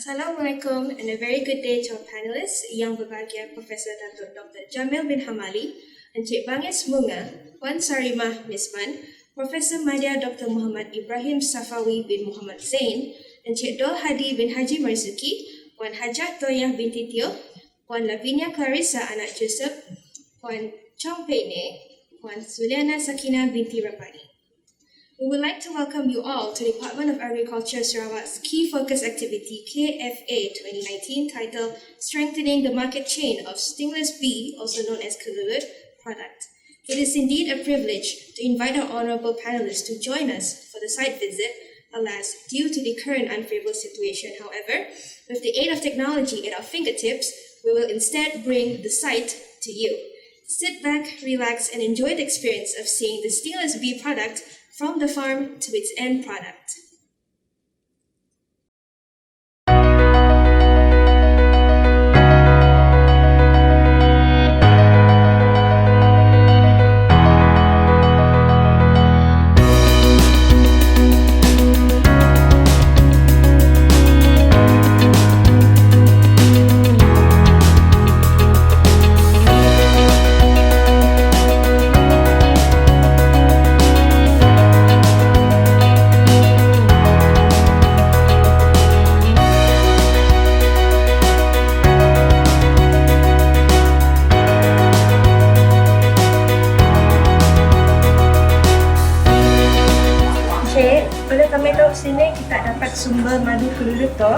Assalamualaikum and a very good day to our panelists, Yang Berbahagia Profesor Datuk Dr. Jamil bin Hamali, Encik Bangis Munga, Puan Sarimah Misman, Profesor Madya Dr. Muhammad Ibrahim Safawi bin Muhammad Zain, Encik Dol Hadi bin Haji Marzuki, Puan Hajah Toyah binti Teo, Puan Lavinia Clarissa anak Joseph, Puan Chong Pei Ne, Puan Zuliana Sakina binti Rapani. We would like to welcome you all to the Department of Agriculture Sarawak's Key Focus Activity KFA 2019 titled Strengthening the Market Chain of Stingless Bee, also known as Kelulut, product. It is indeed a privilege to invite our honourable panelists to join us for the site visit. Alas, due to the current unfavourable situation, however, with the aid of technology at our fingertips, we will instead bring the site to you. Sit back, relax, and enjoy the experience of seeing the Stingless Bee product from the farm to its end product. Boleh kami tahu sini kita dapat sumber madu kelulut tu?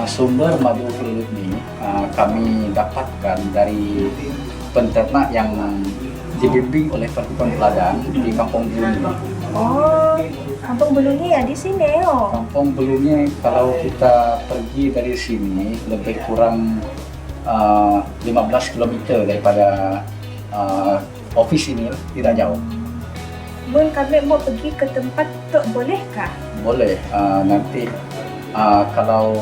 Sumber madu kelulut ni kami dapatkan dari penternak yang dibimbing oleh Perhimpunan Peladang di Kampung Belungi. Oh, Kampung Belungi ya di sini oh. Kampung Belungi kalau kita pergi dari sini lebih kurang 15 km daripada ofis ini, tidak jauh. Mun kami mau pergi ke tempat tu bolehkah? Boleh, nanti kalau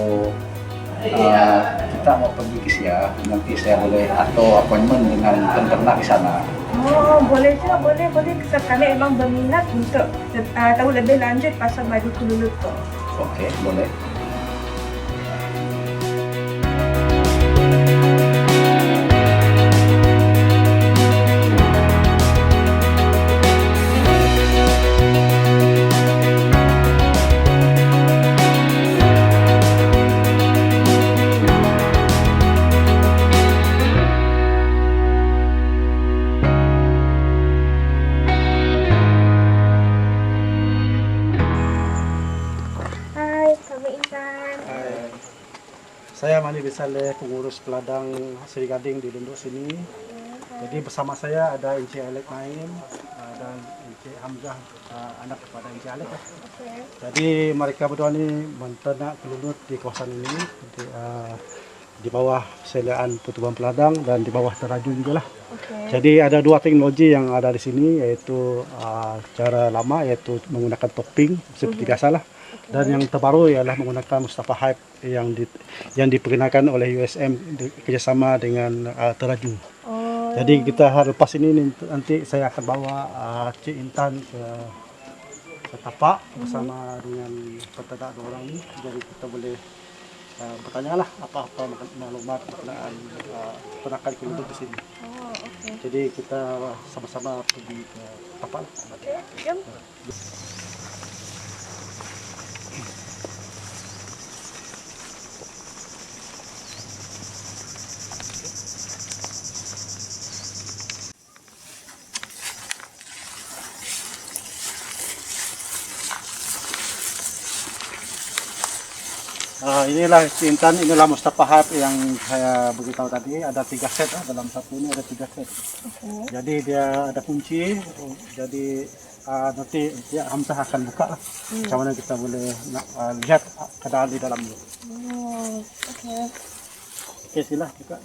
kita mau pergi ke Sia, nanti saya boleh atau appointment dengan penternak di sana. Oh, boleh juga, boleh. Sebab kami memang berminat untuk tahu lebih lanjut pasal madu kelulut tu. Okey, boleh. Saya Mani Bisaleh, pengurus peladang Seri Gading di Dunduk sini. Jadi bersama saya ada Encik Alek Naim dan Encik Hamzah, anak kepada Encik Alek. Jadi mereka berdua ni menternak kelulut di kawasan ini, di bawah seliaan Pertubuhan Peladang dan di bawah teraju juga lah. Jadi ada dua teknologi yang ada di sini, iaitu cara lama iaitu menggunakan topping seperti biasa lah. Dan yang terbaru ialah menggunakan Mustafa Hype yang diperkenalkan oleh USM kerjasama dengan teraju. Jadi kita lepas ini nanti saya akan bawa Cik Intan ke tapak bersama dengan peternak dua orang ini. Jadi kita boleh bertanyalah apa-apa maklumat berkenaan peternakan kelulut di sini. Jadi kita sama-sama pergi ke tapak. Jom. Inilah Intan, inilah Mustafa Hype yang saya beritahu tadi. Ada 3 set dalam satu ini ada 3 set. Jadi dia ada kunci. Jadi nanti dia Hamzah akan buka lah. Macam mana kita boleh lihat keadaan di dalamnya. Okey, sila buka.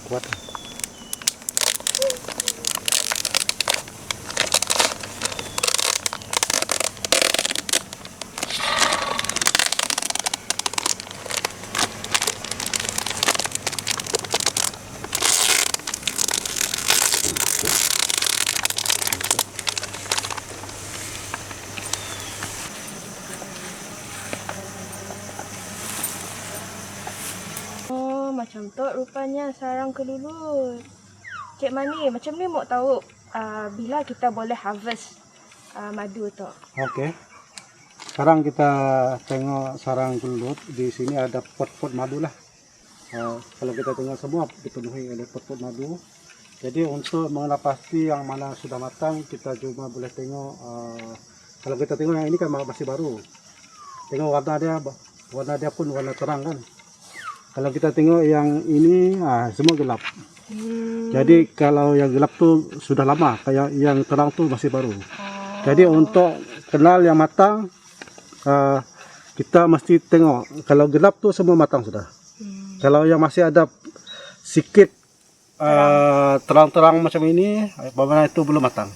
Kuat. macam tu rupanya sarang kelulut. Cik Mani, macam ni mau tahu bila kita boleh harvest madu tu? Okey. Sekarang kita tengok sarang kelulut. Di sini ada pot-pot madu lah. Kalau kita tengok semua dipenuhi oleh pot-pot madu. Jadi untuk mengenal pasti yang mana sudah matang, kita cuma boleh tengok. Kalau kita tengok yang ini kan masih baru. Tengok warna dia pun warna terang kan. Kalau kita tengok yang ini semua gelap. Jadi kalau yang gelap tu sudah lama, kayak yang terang tu masih baru. Jadi untuk kenal yang matang, kita mesti tengok. Kalau gelap tu semua matang sudah. Kalau yang masih ada sikit terang-terang macam ini, bagaimana itu belum matang.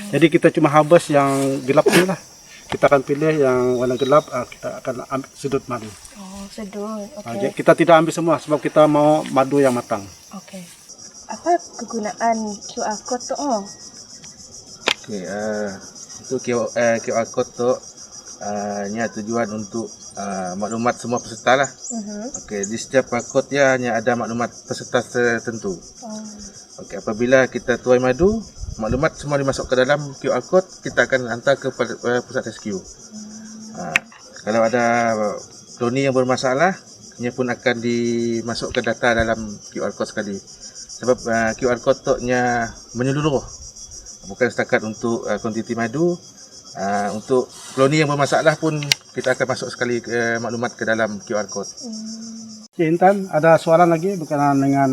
Jadi kita cuma harvest yang gelap ni lah. Kita akan pilih yang warna gelap, kita akan ambil sudut madu. Oh, sudut. Okey. Kita tidak ambil semua sebab kita mau madu yang matang. Okey. Apa kegunaan QR code tu? Okey, untuk QR code tu ni tujuan untuk maklumat semua peserta lah. Okey, di setiap barcode dia hanya ada maklumat peserta tertentu. Okey, apabila kita tuai madu, maklumat semua dimasuk ke dalam QR code, kita akan hantar ke pusat rescue. Kalau ada koloni yang bermasalah, ia pun akan dimasukkan data dalam QR code sekali. Sebab QR code tu nya menyeluruh, bukan setakat untuk kuantiti madu. Untuk koloni yang bermasalah pun kita akan masuk sekali maklumat ke dalam QR code. Cik Intan, ada soalan lagi berkenaan dengan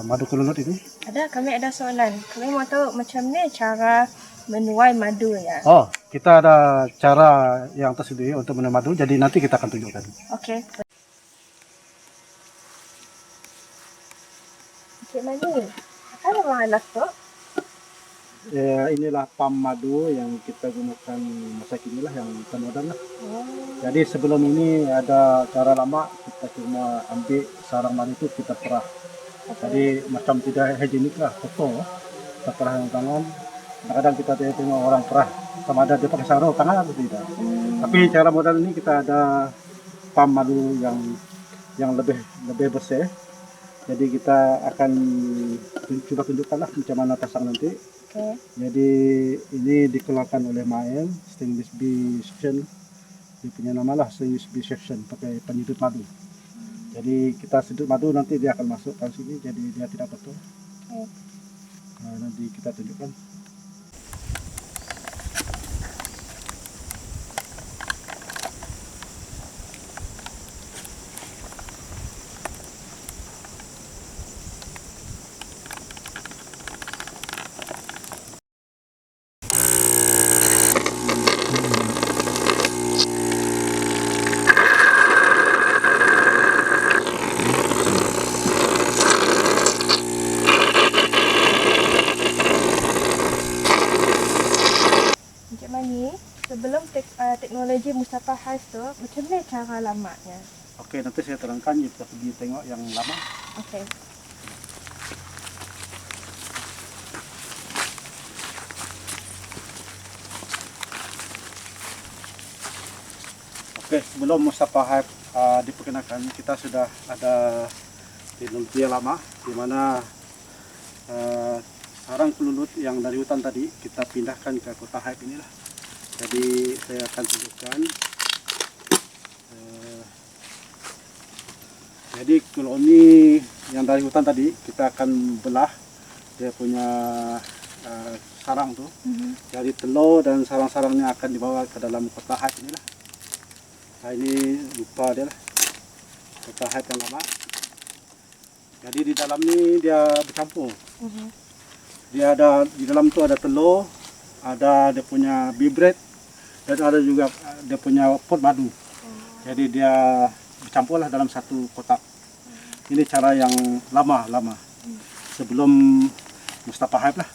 madu kelulut ini? Kami ada soalan. Kami mau tahu macam ni cara menuai madu ya. Oh, kita ada cara yang tersedia untuk menuai madu, jadi nanti kita akan tunjukkan. Okey. Cik Mani, apa nama anak tu? Inilah pam madu yang kita gunakan masa kini lah, yang termodern lah. Jadi sebelum ini ada cara lama, kita cuma ambil sarang madu itu kita perah. Jadi macam tidak higienik lah, kotor. Kita perah dengan tangan. Kadang-kadang kita tengok orang perah, sama ada dia pakai sarung tangan atau tidak. Tapi cara modern ini kita ada pam madu yang lebih bersih. Jadi kita akan coba tunjukkan lah macam mana pasang nanti. Okay. Jadi ini dikeluarkan oleh Mael stainless B section. Dia punya nama lah stainless B section, pakai penyedut madu. Jadi kita sedut madu, nanti dia akan masukkan sini, jadi dia tidak betul. Nanti kita tunjukkan. Sebelum teknologi Mustafa Hais tu, macam mana cara lamanya? Okey, nanti saya terangkan, kita pergi tengok yang lama. Okey. Okey, sebelum Mustafa Hais diperkenalkan, kita sudah ada teknologi yang lama, di mana sarang kelulut yang dari hutan tadi kita pindahkan ke kota Hais inilah. Jadi saya akan tunjukkan. Jadi koloni yang dari hutan tadi kita akan belah dia punya sarang tu. Jadi telur dan sarang-sarangnya akan dibawa ke dalam kota Hais inilah. Ini lupa dia lah, kota Hais yang lama. Jadi di dalam ni dia bercampur. Dia ada di dalam tu ada telur, ada dia punya bibret, dan ada juga dia punya pot madu. Jadi dia bercampur lah dalam satu kotak. Ini cara yang lama sebelum Mustafa Hais lah.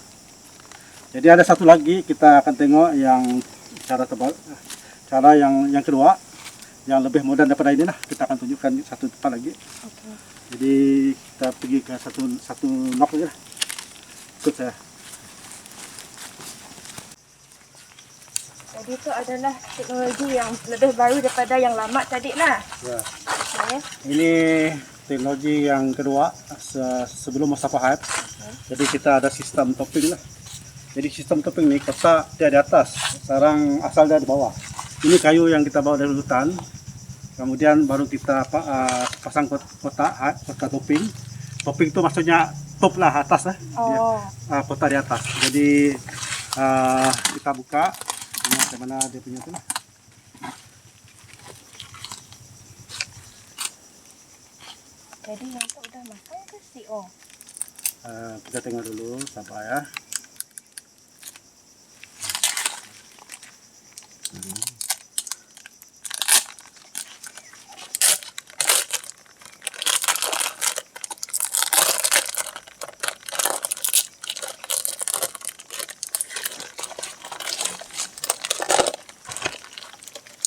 Jadi ada satu lagi kita akan tengok yang cara yang kedua yang lebih modern daripada ini lah. Kita akan tunjukkan satu tempat lagi. Jadi kita pergi ke satu nok lagi lah. Ikut saya. Jadi itu adalah teknologi yang lebih baru daripada yang lama tadi lah. Ya. Okay. Ini teknologi yang kedua sebelum masa Fahad. Jadi kita ada sistem topping lah. Jadi sistem topping ni kotak dia di atas, sarang asal dia di bawah. Ini kayu yang kita bawa dari hutan. Kemudian baru kita pasang kotak topping. Topping itu maksudnya top lah atas lah. Kotak di atas. Jadi kita buka. Ini mana dia punya tu lah. Jadi yang tu udah makan ke CO? Kita tengok dulu sampai ya.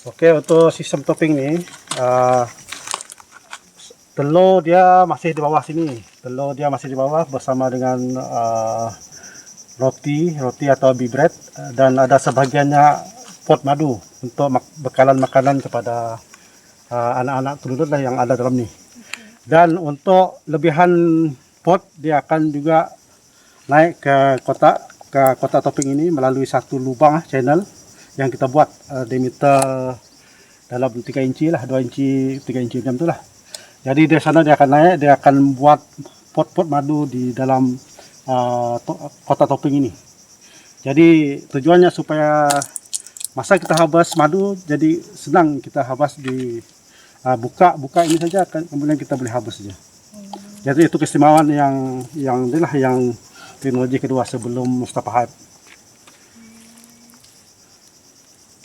Okey, untuk sistem topping ni, telur dia masih di bawah sini. Telur dia masih di bawah bersama dengan roti atau bee bread, dan ada sebahagiannya pot madu untuk bekalan makanan kepada anak-anak telur yang ada dalam ni. Dan untuk lebihan pot, dia akan juga naik ke kotak topping ini melalui satu lubang channel yang kita buat diameter dalam 3 inci lah, 2 inci, 3 inci macam tu lah. Jadi dari sana dia akan naik, dia akan buat pot-pot madu di dalam kotak topping ini. Jadi tujuannya supaya masa kita harvest madu, jadi senang kita harvest di buka ini saja, kemudian kita boleh harvest saja. Jadi itu keistimewaan yang teknologi kedua sebelum Mustapha Hype.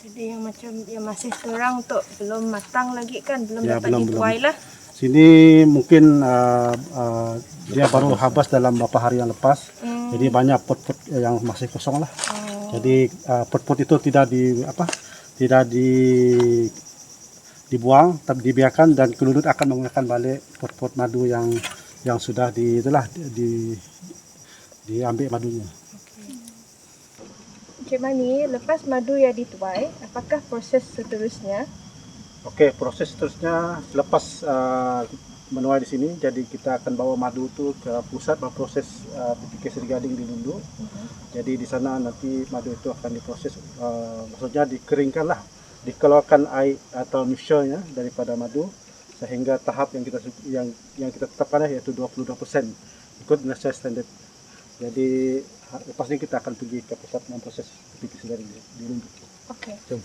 Jadi yang macam yang masih terang tu belum matang lagi kan, belum Ya, dapat dituai lah. Sini mungkin dia baru harvest dalam beberapa hari yang lepas. Jadi banyak pot-pot yang masih kosong lah. Jadi pot-pot itu tidak dibuang, tapi dibiarkan, dan keludut akan menggunakan balik pot-pot madu yang sudah diambil madunya. Encik Mani, lepas madu yang dituai, apakah proses seterusnya? Okey, proses seterusnya selepas menuai di sini, jadi kita akan bawa madu itu ke pusat berproses PPK Seri Gading di Lundu. Jadi di sana nanti madu itu akan diproses, maksudnya dikeringkan lah, dikeluarkan air atau mixture-nya daripada madu sehingga tahap yang kita tetapkan iaitu 22% ikut National Standard. Jadi lepas ini kita akan pergi ke pusat memproses PPK Seri Gading di Lundu. Okey. Jom.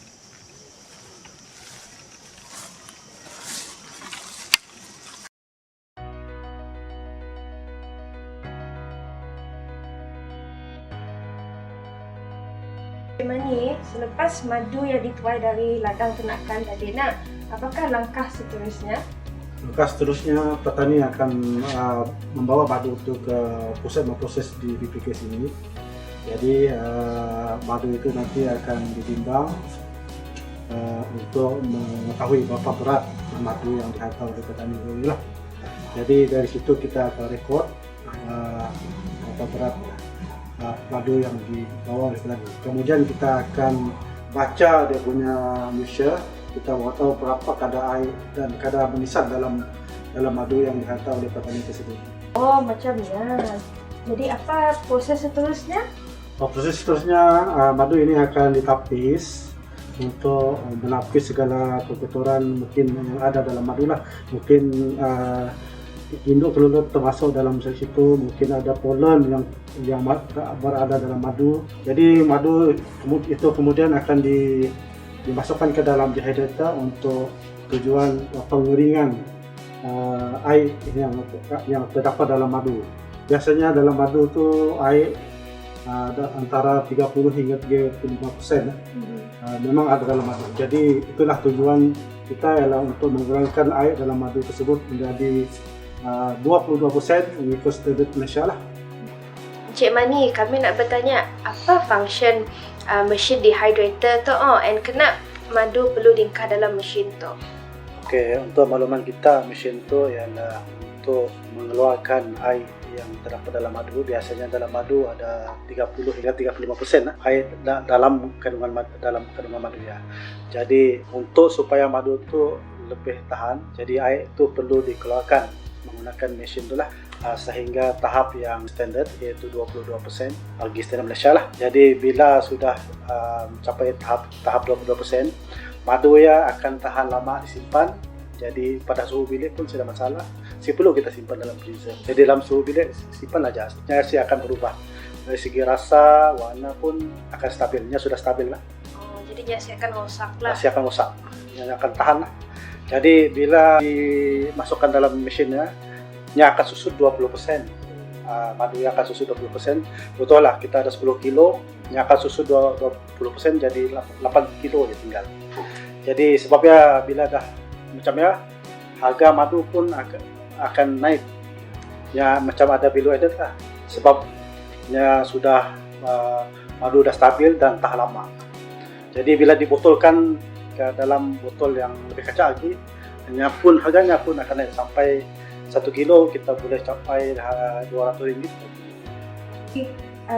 Encik Mani, selepas madu yang dituai dari ladang ternakan Ladena, apakah langkah seterusnya? Langkah seterusnya, petani akan membawa madu itu ke pusat memproses di PPK sini. Jadi madu itu nanti akan ditimbang untuk mengetahui berapa berat madu yang dihantar oleh petani ini lah. Jadi dari situ kita akan rekod berapa berat madu yang dibawa oleh petani. Kemudian kita akan baca dia punya measure, kita tahu berapa kadar air dan kadar menisan dalam madu yang dihantar oleh petani tersebut. Oh, macamnya. Jadi apa proses seterusnya? Proses seterusnya, madu ini akan ditapis untuk menapis segala kekotoran mungkin yang ada dalam madu lah. Mungkin induk kelulup termasuk dalam situ, mungkin ada pollen yang berada dalam madu. Jadi madu itu kemudian akan dimasukkan ke dalam dehydrator untuk tujuan pengeringan air yang terdapat dalam madu. Biasanya dalam madu itu air ada antara 30 hingga 35%. Memang ada dalam madu. Jadi itulah tujuan kita ialah untuk mengurangkan air dalam madu tersebut menjadi 22% mengikut standard Malaysia lah. Encik Mani, kami nak bertanya apa function mesin dehydrator tu and kenapa madu perlu diingkar dalam mesin tu? Okey, untuk makluman kita, mesin tu ialah untuk mengeluarkan air yang terdapat dalam madu. Biasanya dalam madu ada 30 hingga 35% air dalam kandungan madu ya. Jadi untuk supaya madu itu lebih tahan, jadi air itu perlu dikeluarkan menggunakan mesin itulah sehingga tahap yang standard iaitu 22% bagi standard Malaysia lah. Jadi bila sudah mencapai tahap 22%, madu ya akan tahan lama disimpan. Jadi pada suhu bilik pun tidak masalah. Perlu kita simpan dalam freezer. Jadi dalam suhu bilik simpan aja. Dia akan berubah. Dari segi rasa, warna pun akan stabil. Dia sudah stabil lah. Oh, jadi nyasi akan rosak lah. Masih akan rosak. Yang akan tahan lah. Jadi bila dimasukkan dalam mesinnya, nya akan susut 20%. Madu yang akan susut 20%. Betul lah, kita ada 10 kilo, nya akan susut 20%, jadi 8 kilo dia tinggal. Jadi sebabnya bila dah macamnya, harga madu pun akan naik. Ya macam ada value added lah. Sebabnya sudah madu dah stabil dan tahan lama. Jadi bila dibotolkan ke dalam botol yang lebih kecil lagi, harganya pun akan naik sampai 1 kilo kita boleh capai RM200.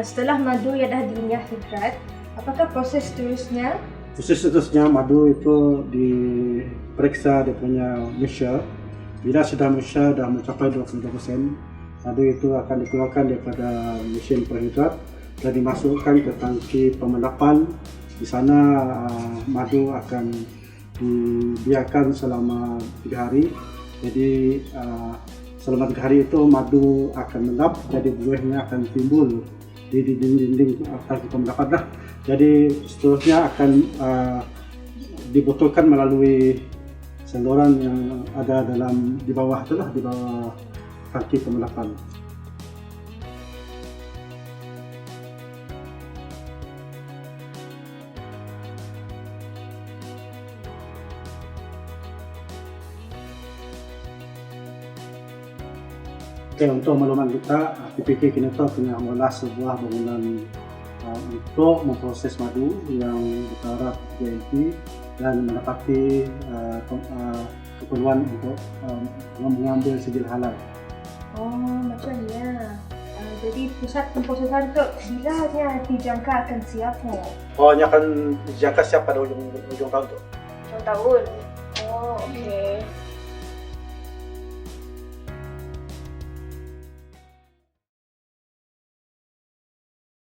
Setelah madu yang dah dinyah hidrat, apakah proses seterusnya? Proses seterusnya madu itu diperiksa dia punya measure. Bila sudah measure dah mencapai 22%, madu itu akan dikeluarkan daripada mesin perhidrat dan dimasukkan ke tangki pemendapan. Di sana madu akan dibiarkan selama 3 hari. Jadi selama 3 hari itu madu akan mendap, jadi buahnya akan timbul di dinding tangki pemendapan lah. Jadi seterusnya akan dibotolkan melalui saluran yang ada di bawah itulah, di bawah tangki pemendapan. Okay, untuk makluman kita, PPK Kineto kena mengolah sebuah bangunan untuk memproses madu yang bertaraf GMP dan mendapati keperluan untuk mengambil sijil halal. Oh, macamnya. Jadi pusat pemprosesan tu bilanya dijangka akan siap mo? Oh, ini akan dijangka siap pada ujung tahun tu. Tahun. Oh, okey.